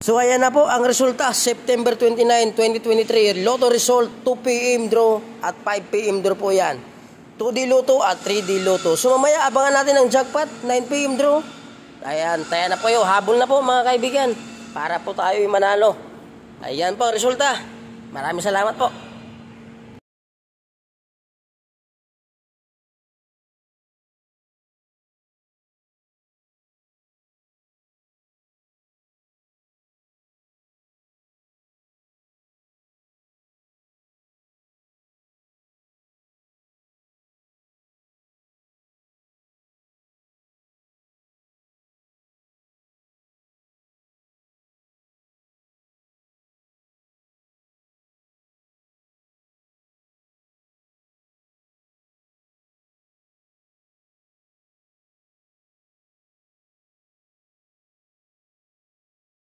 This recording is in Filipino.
So ayan na po ang resulta, September 29, 2023, Lotto result, 2 PM draw at 5 PM draw po yan. 2D Lotto at 3D Lotto. So mamaya abangan natin ang jackpot, 9 PM draw. Ayan, taya na po yun, habol na po mga kaibigan, para po tayo manalo. Ayan po ang resulta. Maraming salamat po.